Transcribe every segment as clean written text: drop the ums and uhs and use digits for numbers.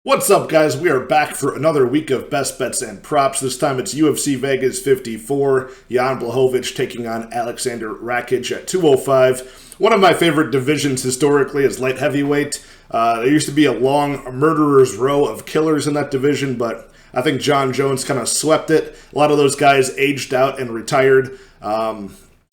What's up, guys? We are back for another week of best bets and props. This time it's UFC Vegas 54. Jan Blachowicz taking on Alexander Rakic at 205. One of my favorite divisions historically is light heavyweight. There used to be a long murderer's row of killers in that division, but I think John Jones kind of swept it. A lot of those guys aged out and retired.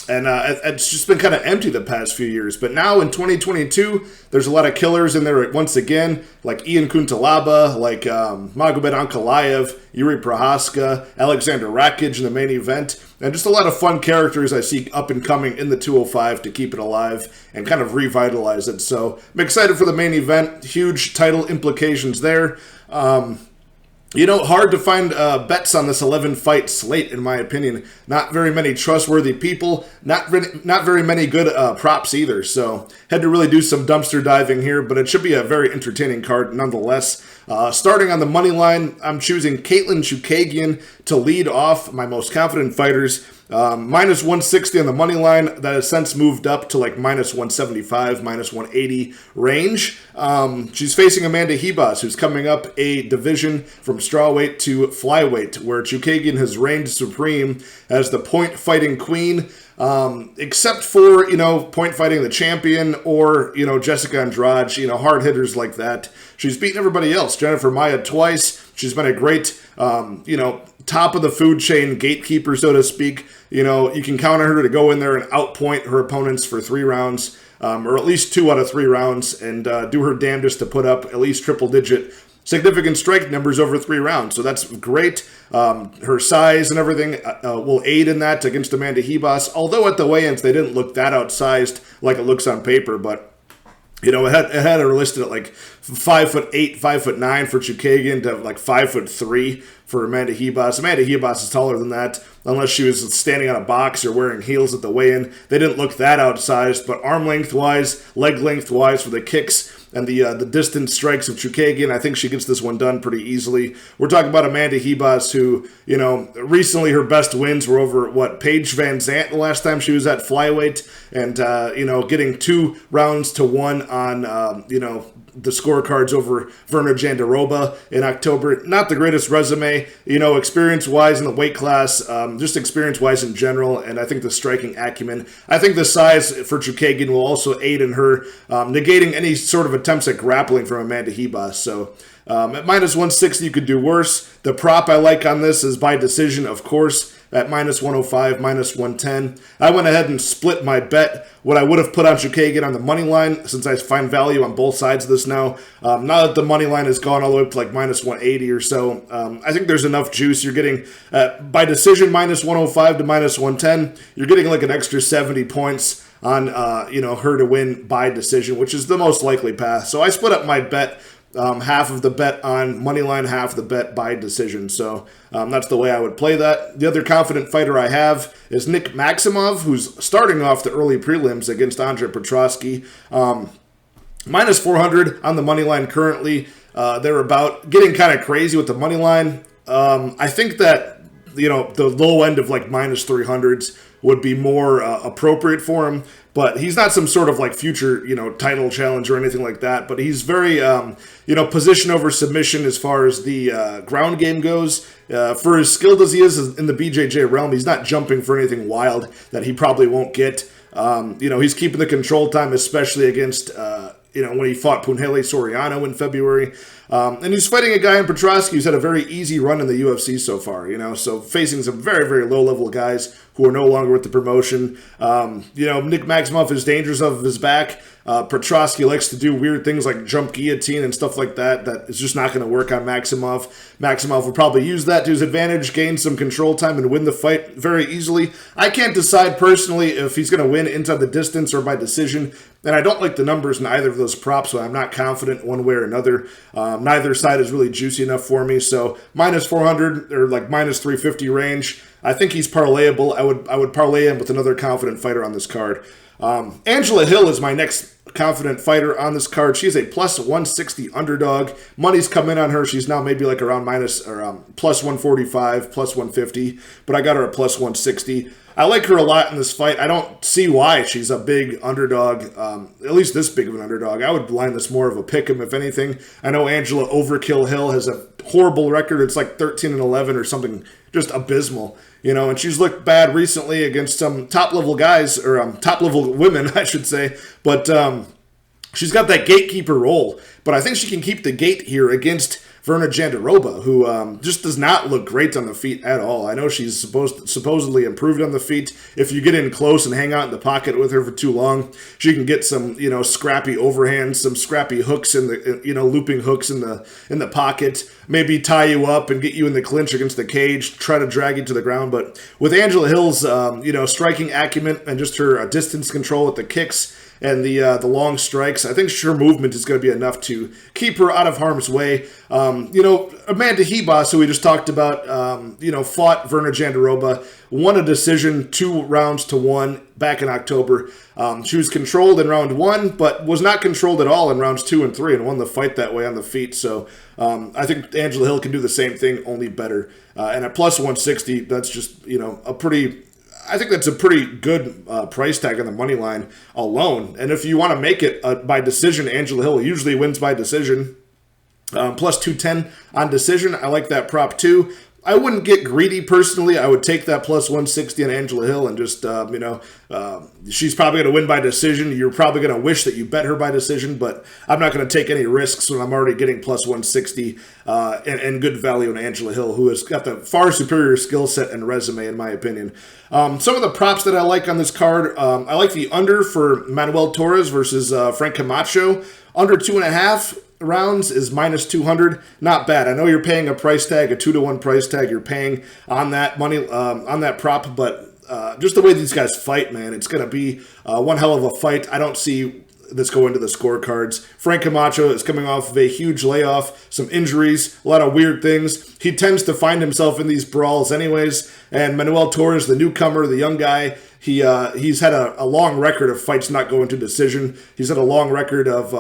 It's just been kind of empty the past few years. But now in 2022, there's a lot of killers in there once again, like Ian Kuntalaba, like Magomed Ankalaev, Yuri Prohaska, Alexander Rakic in the main event, and just a lot of fun characters I see up and coming in the 205 to keep it alive and kind of revitalize it. So I'm excited for the main event. Huge title implications there. Hard to find bets on this 11-fight slate, in my opinion. Not very many trustworthy people, not very many good props either. So had to really do some dumpster diving here, but it should be a very entertaining card nonetheless. Starting on the money line, I'm choosing Caitlyn Chukagian to lead off my most confident fighters. Minus 160 on the money line. That has since moved up to like minus 175, minus 180 range. She's facing Amanda Hebass, who's coming up a division from strawweight to flyweight, where Chukagian has reigned supreme as the point fighting queen. Except for, point fighting the champion or, Jessica Andrade, hard hitters like that. She's beaten everybody else. Jennifer Maia twice. She's been a great, top of the food chain gatekeeper, so to speak. You can count on her to go in there and outpoint her opponents for 3 rounds, or at least 2 out of 3 rounds, and do her damnedest to put up at least triple-digit significant strike numbers over 3 rounds. So that's great. Her size and everything will aid in that against Amanda Hebass. Although at the weigh-ins, they didn't look that outsized like it looks on paper. But, it had her listed at like 5'8", 5'9" for Chukagian to like 5'3" for Amanda Hebass. Amanda Hebass is taller than that, unless she was standing on a box or wearing heels at the weigh-in. They didn't look that outsized, but arm length-wise, leg length-wise for the kicks and the distant strikes of Chukagian, I think she gets this one done pretty easily. We're talking about Amanda Hebass, who, recently her best wins were over, Paige Van Zandt the last time she was at flyweight, and, getting 2 rounds to 1 on, the scorecards over Verna Jandiroba in October. Not the greatest resume, experience-wise in the weight class, just experience-wise in general, and I think the striking acumen. I think the size for Chukagian will also aid in her negating any sort of attempts at grappling from Amanda Hebass. So at minus 160, you could do worse. The prop I like on this is by decision, of course, at minus 105, minus 110. I went ahead and split my bet. What I would have put on Chukagian on the money line, since I find value on both sides of this now. Now that the money line has gone all the way up to like minus 180 or so, I think there's enough juice. You're getting, by decision, minus 105 to minus 110. You're getting like an extra 70 points on, her to win by decision, which is the most likely path. So I split up my bet. Half of the bet on money line, half of the bet by decision. So that's the way I would play that. The other confident fighter I have is Nick Maksimov, who's starting off the early prelims against Andre Petroski. Minus 400 on the money line currently. They're about getting kind of crazy with the money line. I think that, the low end of like minus 300s would be more appropriate for him. But he's not some sort of like future, title challenge or anything like that. But he's very, position over submission as far as the ground game goes. For as skilled as he is in the BJJ realm, he's not jumping for anything wild that he probably won't get. He's keeping the control time, especially against, when he fought Punhele Soriano in February. And he's fighting a guy in Petroski who's had a very easy run in the UFC so far, so facing some very, very low-level guys who are no longer with the promotion. Nick Maximoff is dangerous off of his back. Petroski likes to do weird things like jump guillotine and stuff like that. That is just not going to work on Maximoff. Maximoff will probably use that to his advantage, gain some control time, and win the fight very easily. I can't decide personally if he's going to win inside the distance or by decision, and I don't like the numbers in either of those props, so I'm not confident one way or another. Neither side is really juicy enough for me, so minus 400 or like minus 350 range. I think he's parlayable. I would parlay him with another confident fighter on this card. Angela Hill is my next confident fighter on this card. She's a plus 160 underdog. Money's come in on her. She's now maybe like around plus 145, plus 150, but I got her at plus 160. I like her a lot in this fight. I don't see why she's a big underdog, at least this big of an underdog. I would line this more of a pick'em, if anything. I know Angela Overkill Hill has a horrible record. It's like 13-11 or something, just abysmal. And she's looked bad recently against some top-level guys, or top-level women, I should say. But she's got that gatekeeper role. But I think she can keep the gate here against Virna Jandiroba, who just does not look great on the feet at all. I know she's supposedly improved on the feet. If you get in close and hang out in the pocket with her for too long, she can get some, scrappy overhands, some scrappy hooks in the, looping hooks in the pocket. Maybe tie you up and get you in the clinch against the cage, try to drag you to the ground. But with Angela Hill's, striking acumen and just her distance control with the kicks and the long strikes, I think her movement is going to be enough to keep her out of harm's way. Amanda Hebass, who we just talked about, fought Virna Jandiroba, won a decision 2-1 back in October. She was controlled in round 1, but was not controlled at all in rounds 2 and 3 and won the fight that way on the feet. So I think Angela Hill can do the same thing, only better. And at plus 160, that's just, I think that's a pretty good price tag on the money line alone. And if you want to make it by decision, Angela Hill usually wins by decision. Plus 210 on decision. I like that prop too. I wouldn't get greedy personally. I would take that plus 160 on Angela Hill and just, she's probably going to win by decision. You're probably going to wish that you bet her by decision, but I'm not going to take any risks when I'm already getting plus 160 and good value on Angela Hill, who has got the far superior skill set and resume, in my opinion. Some of the props that I like on this card, I like the under for Manuel Torres versus Frank Camacho. Under 2.5 rounds is minus 200. Not bad. I know you're paying a price tag, a 2-to-1 price tag. You're paying on that money, on that prop, but just the way these guys fight, man, it's going to be one hell of a fight. I don't see this going to the scorecards. Frank Camacho is coming off of a huge layoff, some injuries, a lot of weird things. He tends to find himself in these brawls anyways, and Manuel Torres, the newcomer, the young guy, he's had a long record of fights not going to decision. He's had a long record of,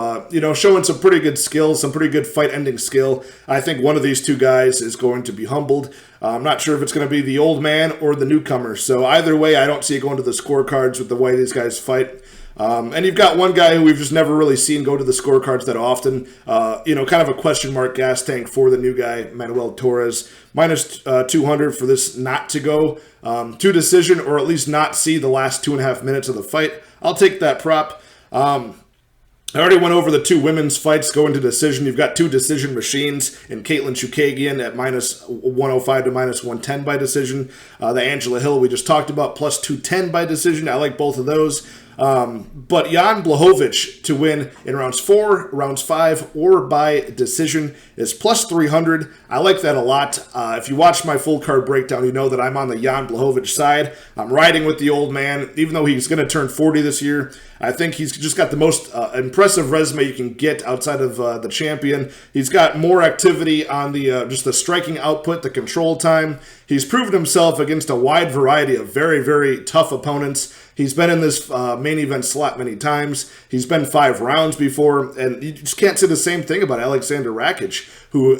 showing some pretty good skills, some pretty good fight-ending skill. I think one of these two guys is going to be humbled. I'm not sure if it's going to be the old man or the newcomer. So either way, I don't see it going to the scorecards with the way these guys fight. And you've got one guy who we've just never really seen go to the scorecards that often. Kind of a question mark gas tank for the new guy, Manuel Torres. Minus 200 for this not to go to decision, or at least not see the last 2.5 minutes of the fight. I'll take that prop. I already went over the two women's fights going to decision. You've got two decision machines in Caitlyn Chukagian at minus 105 to minus 110 by decision. The Angela Hill we just talked about, plus 210 by decision. I like both of those. But Jan Blachowicz to win in rounds 4, rounds 5, or by decision is plus 300. I like that a lot. If you watch my full card breakdown, you know that I'm on the Jan Blachowicz side. I'm riding with the old man, even though he's going to turn 40 this year. I think he's just got the most impressive resume you can get outside of the champion. He's got more activity on the just the striking output, the control time. He's proven himself against a wide variety of very, very tough opponents. He's been in this main event slot many times. He's been 5 rounds before, and you just can't say the same thing about Alexander Rakic, who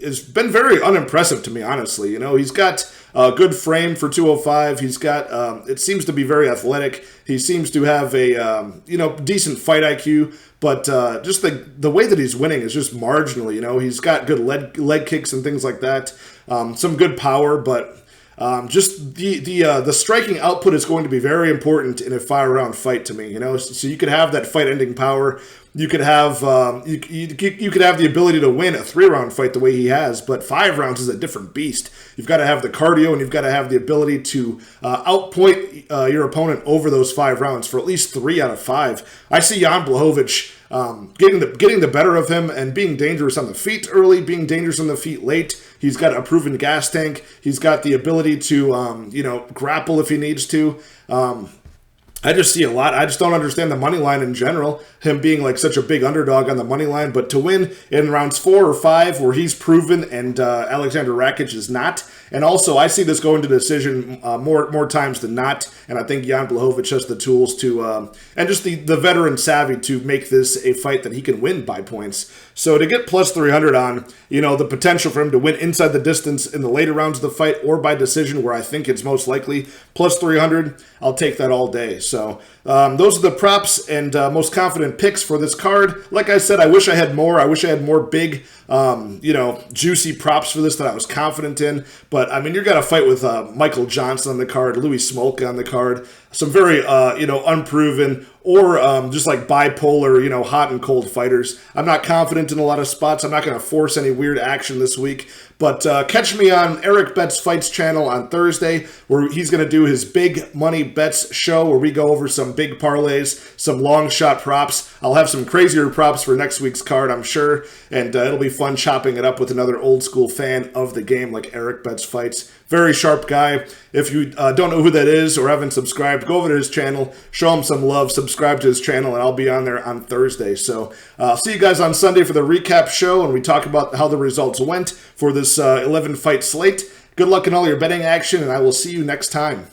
has been very unimpressive to me, honestly. You know, he's got a good frame for 205. He's got, it seems to be very athletic. He seems to have a, decent fight IQ, but just the way that he's winning is just marginal. You know, he's got good leg kicks and things like that. Some good power, but just the striking output is going to be very important in a 5-round fight to me. You know, so you could have that fight-ending power. You could have you could have the ability to win a 3-round fight the way he has, but 5 rounds is a different beast. You've got to have the cardio and you've got to have the ability to outpoint your opponent over those 5 rounds for at least 3 out of 5. I see Jan Blachowicz getting the better of him and being dangerous on the feet early, being dangerous on the feet late. He's got a proven gas tank. He's got the ability to grapple if he needs to. I just see a lot. I just don't understand the money line in general, him being like such a big underdog on the money line. But to win in rounds 4 or 5 where he's proven and Alexander Rakic is not. And also, I see this going to decision more times than not. And I think Jan Blachowicz has the tools to, and just the veteran savvy to make this a fight that he can win by points. So to get plus 300 on, the potential for him to win inside the distance in the later rounds of the fight or by decision where I think it's most likely, plus 300, I'll take that all day. So those are the props and most confident picks for this card. Like I said, I wish I had more. I wish I had more big, juicy props for this that I was confident in. But, I mean, you're going to fight with Michael Johnson on the card, Louis Smolka on the card, some very, unproven or just like bipolar, hot and cold fighters. I'm not confident in a lot of spots. I'm not going to force any weird action this week. But catch me on Eric Betts Fights channel on Thursday, where he's going to do his Big Money Bets show, where we go over some big parlays, some long shot props. I'll have some crazier props for next week's card, I'm sure. And it'll be fun chopping it up with another old school fan of the game like Eric Betts Fights. Very sharp guy. If you don't know who that is or haven't subscribed, go over to his channel, show him some love, subscribe to his channel, and I'll be on there on Thursday. So I'll see you guys on Sunday for the recap show, and we talk about how the results went for this 11-fight slate. Good luck in all your betting action, and I will see you next time.